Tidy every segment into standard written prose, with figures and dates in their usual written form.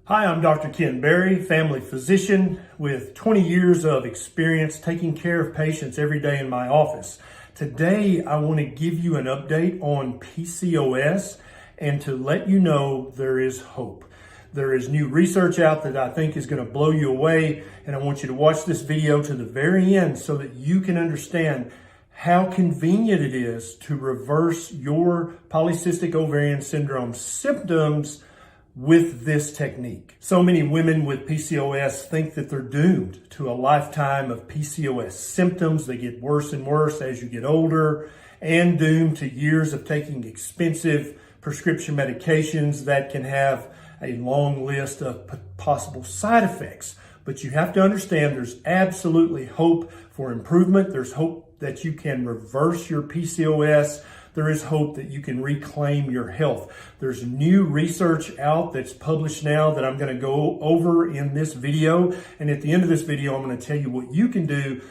Hi, I'm Dr. Ken Berry, family physician with 20 years of experience taking care of patients every day in my office. Today, I want to give you an update on PCOS and to let you know there is hope. There is new research out that I think is going to blow you away, and I want you to watch this video to the very end so that you can understand how convenient it is to reverse your polycystic ovarian syndrome symptoms with this technique. So many women with PCOS think that they're doomed to a lifetime of PCOS symptoms. They get worse and worse as you get older, and doomed to years of taking expensive prescription medications that can have a long list of possible side effects. But you have to understand there's absolutely hope for improvement. There's hope that you can reverse your PCOS. There is hope that you can reclaim your health. There's new research out that's published now that I'm going to go over in this video. And at the end of this video, I'm going to tell you what you can do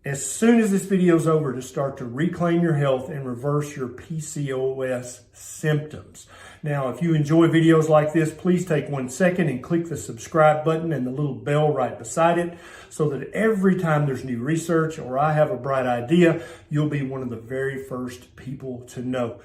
as soon as this video is over to start to reclaim your health and reverse your PCOS symptoms. Now, if you enjoy videos like this, please take 1 second and click the subscribe button and the little bell right beside it so that every time there's new research or I have a bright idea, you'll be one of the very first people to know.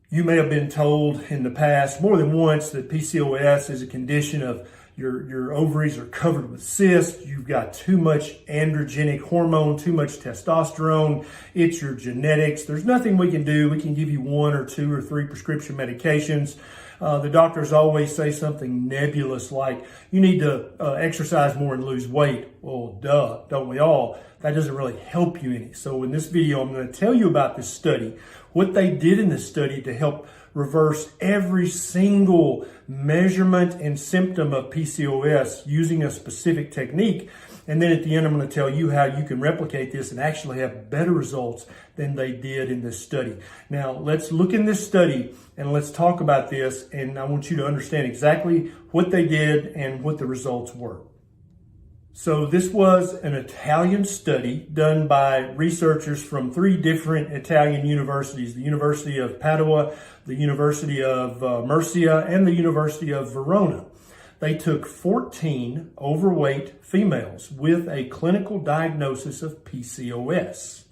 You may have been told in the past more than once that PCOS is a condition of your ovaries are covered with cysts, you've got too much androgenic hormone, too much testosterone, it's your genetics. There's nothing we can do. We can give you 1 or 2 or 3 prescription medications. The doctors always say something nebulous like, you need to exercise more and lose weight. Well, duh, don't we all? That doesn't really help you any. So in this video, I'm going to tell you about this study, what they did in this study to help reverse every single measurement and symptom of PCOS using a specific technique. And then at the end, I'm going to tell you how you can replicate this and actually have better results than they did in this study. Now, let's look in this study and let's talk about this. And I want you to understand exactly what they did and what the results were. So this was an Italian study done by researchers from 3 different Italian universities, the University of Padua, the University of Murcia, and the University of Verona. They took 14 overweight females with a clinical diagnosis of PCOS,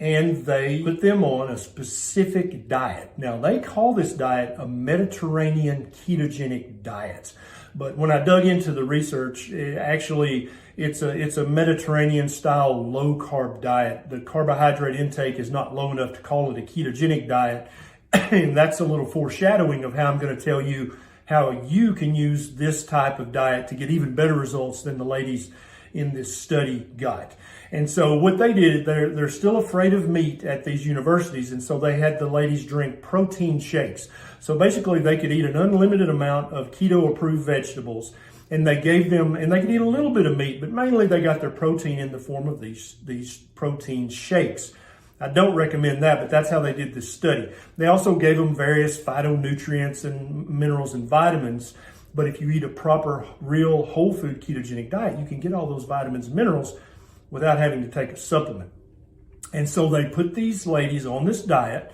and they put them on a specific diet. Now, they call this diet a Mediterranean ketogenic diet. But when I dug into the research, it's a Mediterranean style low carb diet. The carbohydrate intake is not low enough to call it a ketogenic diet. And that's a little foreshadowing of how I'm going to tell you how you can use this type of diet to get even better results than the ladies in this study got. And so what they did, they're still afraid of meat at these universities, and so they had the ladies drink protein shakes. So basically they could eat an unlimited amount of keto approved vegetables, and they gave them, and they could eat a little bit of meat, but mainly they got their protein in the form of these protein shakes. I don't recommend that, but that's how they did this study. They also gave them various phytonutrients and minerals and vitamins. But if you eat a proper, real, whole food ketogenic diet, you can get all those vitamins and minerals without having to take a supplement. And so they put these ladies on this diet,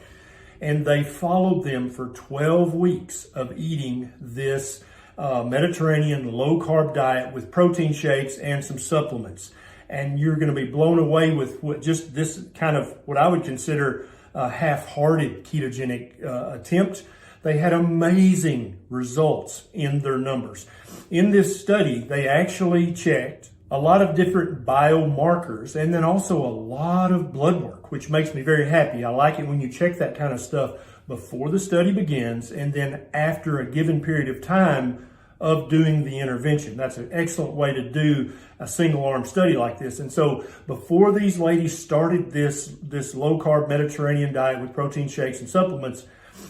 and they followed them for 12 weeks of eating this Mediterranean low-carb diet with protein shakes and some supplements. And you're going to be blown away with what just this kind of what I would consider a half-hearted ketogenic attempt. They had amazing results in their numbers. In this study, they actually checked a lot of different biomarkers and then also a lot of blood work, which makes me very happy. I like it when you check that kind of stuff before the study begins and then after a given period of time of doing the intervention. That's an excellent way to do a single-arm study like this. And so before these ladies started this low-carb Mediterranean diet with protein shakes and supplements,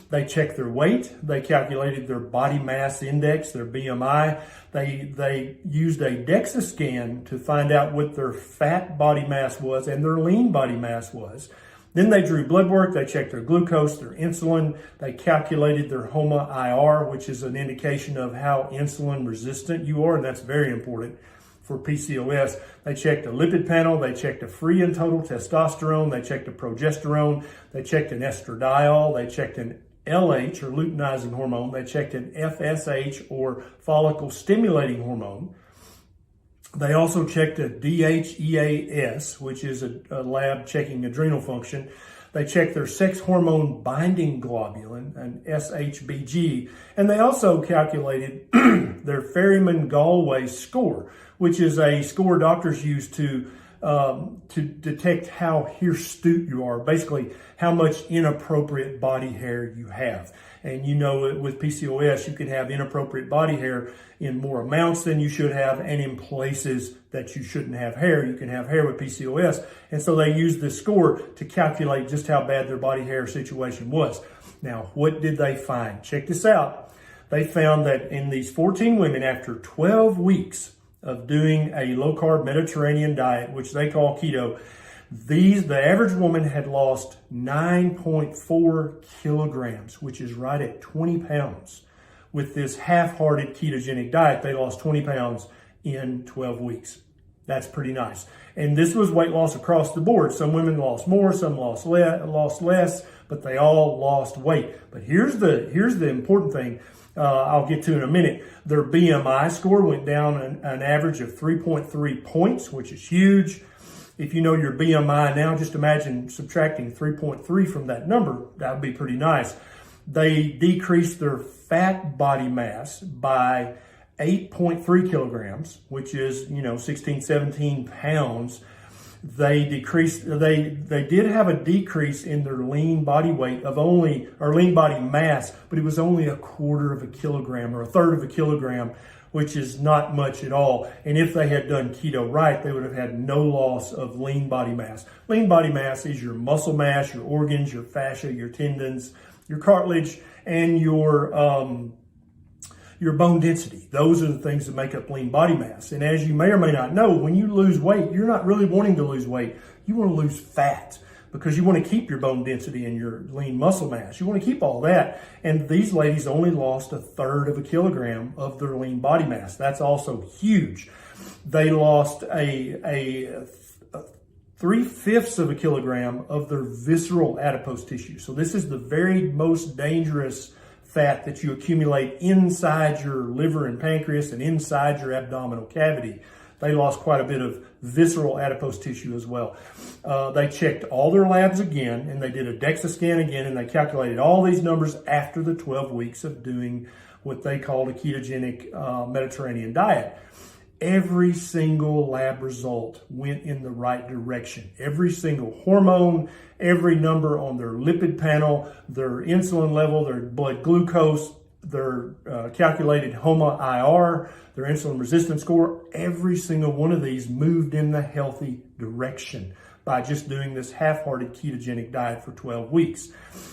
they checked their weight, they calculated their body mass index, their BMI, they used a DEXA scan to find out what their fat body mass was and their lean body mass was. Then they drew blood work, they checked their glucose, their insulin, they calculated their HOMA-IR, which is an indication of how insulin resistant you are, and that's very important for PCOS. They checked a lipid panel, they checked a free and total testosterone, they checked a progesterone, they checked an estradiol, they checked an LH, or luteinizing hormone. They checked an FSH, or follicle stimulating hormone. They also checked a DHEAS, which is a lab checking adrenal function. They checked their sex hormone binding globulin, an SHBG, and they also calculated their Ferriman-Galway score, which is a score doctors use to detect how hirsute you are, basically how much inappropriate body hair you have. And you know, with PCOS, you can have inappropriate body hair in more amounts than you should have, and in places that you shouldn't have hair. You can have hair with PCOS. And so they used this score to calculate just how bad their body hair situation was. Now, what did they find? Check this out. They found that in these 14 women, after 12 weeks of doing a low-carb Mediterranean diet, which they call keto, the average woman had lost 9.4 kilograms, which is right at 20 pounds. With this half-hearted ketogenic diet, they lost 20 pounds in 12 weeks. That's pretty nice. And this was weight loss across the board. Some women lost more, some lost less, but they all lost weight. But here's the important thing. I'll get to in a minute. Their BMI score went down an average of 3.3 points, which is huge. If you know your BMI now, just imagine subtracting 3.3 from that number. That would be pretty nice. They decreased their fat body mass by 8.3 kilograms, which is, 16, 17 pounds. They did have a decrease in their lean body weight or lean body mass, but it was only a quarter of a kilogram or a third of a kilogram, which is not much at all. And if they had done keto right, they would have had no loss of lean body mass. Lean body mass is your muscle mass, your organs, your fascia, your tendons, your cartilage, and your bone density. Those are the things that make up lean body mass. And as you may or may not know, when you lose weight, you're not really wanting to lose weight. You want to lose fat because you want to keep your bone density and your lean muscle mass. You want to keep all that. And these ladies only lost a third of a kilogram of their lean body mass. That's also huge. They lost a 3/5 of a kilogram of their visceral adipose tissue. So this is the very most dangerous fat that you accumulate inside your liver and pancreas and inside your abdominal cavity. They lost quite a bit of visceral adipose tissue as well. They checked all their labs again, and they did a DEXA scan again, and they calculated all these numbers after the 12 weeks of doing what they called a ketogenic Mediterranean diet. Every single lab result went in the right direction. Every single hormone, every number on their lipid panel, their insulin level, their blood glucose, their calculated HOMA-IR, their insulin resistance score, every single one of these moved in the healthy direction by just doing this half-hearted ketogenic diet for 12 weeks.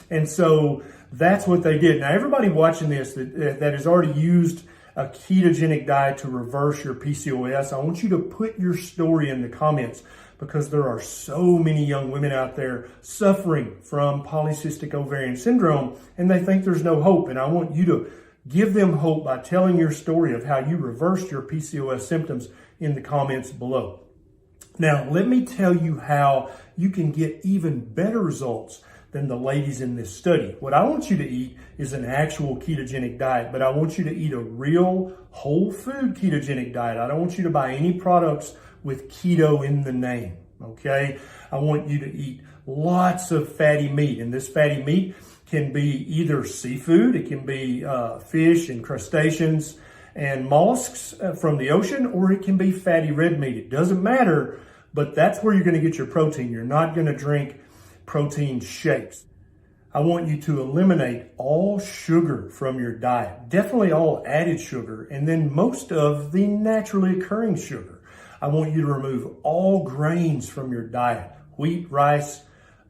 And so that's what they did. Now, everybody watching this that has already used a ketogenic diet to reverse your PCOS, I want you to put your story in the comments, because there are so many young women out there suffering from polycystic ovarian syndrome, and they think there's no hope. And I want you to give them hope by telling your story of how you reversed your PCOS symptoms in the comments below. Now, let me tell you how you can get even better results than the ladies in this study. What I want you to eat is an actual ketogenic diet, but I want you to eat a real whole food ketogenic diet. I don't want you to buy any products with keto in the name, okay? I want you to eat lots of fatty meat, and this fatty meat can be either seafood, it can be fish and crustaceans and mollusks from the ocean, or it can be fatty red meat. It doesn't matter, but that's where you're gonna get your protein. You're not gonna drink protein shakes. I want you to eliminate all sugar from your diet, definitely all added sugar, and then most of the naturally occurring sugar. I want you to remove all grains from your diet: wheat, rice,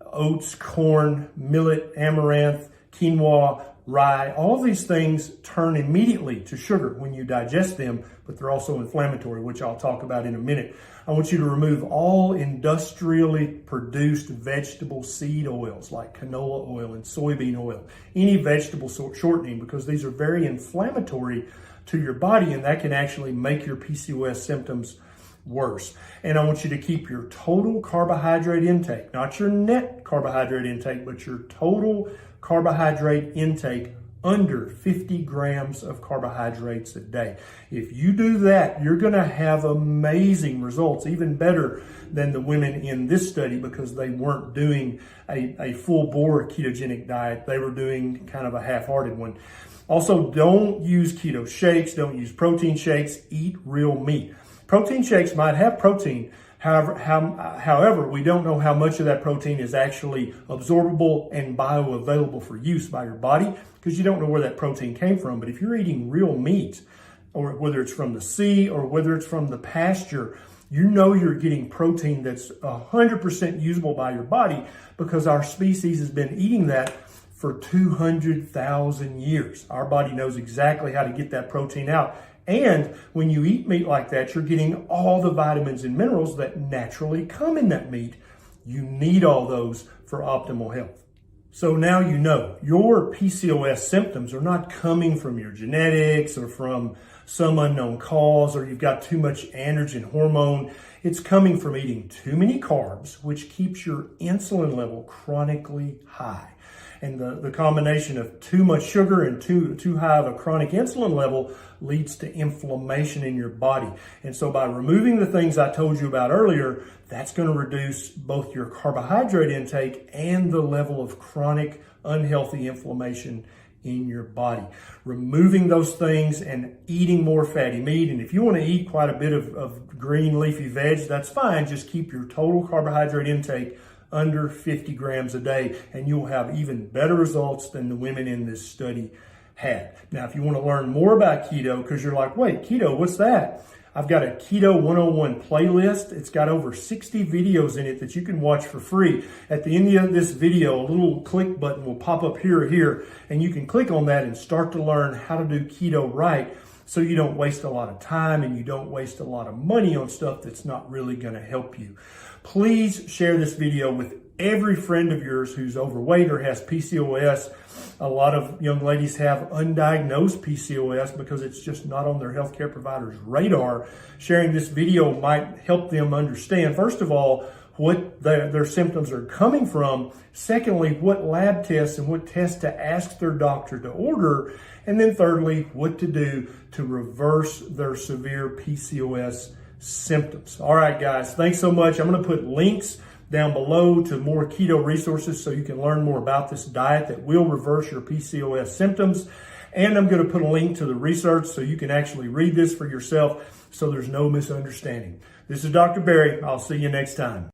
oats, corn, millet, amaranth, quinoa, rye. All of these things turn immediately to sugar when you digest them, but they're also inflammatory, which I'll talk about in a minute. I want you to remove all industrially produced vegetable seed oils like canola oil and soybean oil, any vegetable shortening, because these are very inflammatory to your body, and that can actually make your PCOS symptoms worse. And I want you to keep your total carbohydrate intake, not your net carbohydrate intake, but your total carbohydrate intake under 50 grams of carbohydrates a day. If you do that, you're going to have amazing results, even better than the women in this study, because they weren't doing a full-bore ketogenic diet. They were doing kind of a half-hearted one. Also, don't use keto shakes. Don't use protein shakes. Eat real meat. Protein shakes might have protein. However, we don't know how much of that protein is actually absorbable and bioavailable for use by your body, because you don't know where that protein came from. But if you're eating real meat, or whether it's from the sea or whether it's from the pasture, you know you're getting protein that's 100% usable by your body, because our species has been eating that for 200,000 years. Our body knows exactly how to get that protein out. And when you eat meat like that, you're getting all the vitamins and minerals that naturally come in that meat. You need all those for optimal health. So now you know your PCOS symptoms are not coming from your genetics or from some unknown cause, or you've got too much androgen hormone. It's coming from eating too many carbs, which keeps your insulin level chronically high. And the combination of too much sugar and too high of a chronic insulin level leads to inflammation in your body. And so by removing the things I told you about earlier, that's going to reduce both your carbohydrate intake and the level of chronic unhealthy inflammation in your body. Removing those things and eating more fatty meat. And if you want to eat quite a bit of green leafy veg, that's fine. Just keep your total carbohydrate intake under 50 grams a day, and you'll have even better results than the women in this study had. Now, if you want to learn more about keto, because you're like, wait, keto, what's that? I've got a Keto 101 playlist. It's got over 60 videos in it that you can watch for free. At the end of this video, a little click button will pop up here or here, and you can click on that and start to learn how to do keto right, so you don't waste a lot of time and you don't waste a lot of money on stuff that's not really going to help you. Please share this video with every friend of yours who's overweight or has PCOS. A lot of young ladies have undiagnosed PCOS because it's just not on their healthcare provider's radar. Sharing this video might help them understand, first of all, what their symptoms are coming from. Secondly, what lab tests and what tests to ask their doctor to order. And then thirdly, what to do to reverse their severe PCOS symptoms. All right, guys, thanks so much. I'm going to put links down below to more keto resources so you can learn more about this diet that will reverse your PCOS symptoms. And I'm going to put a link to the research so you can actually read this for yourself so there's no misunderstanding. This is Dr. Barry. I'll see you next time.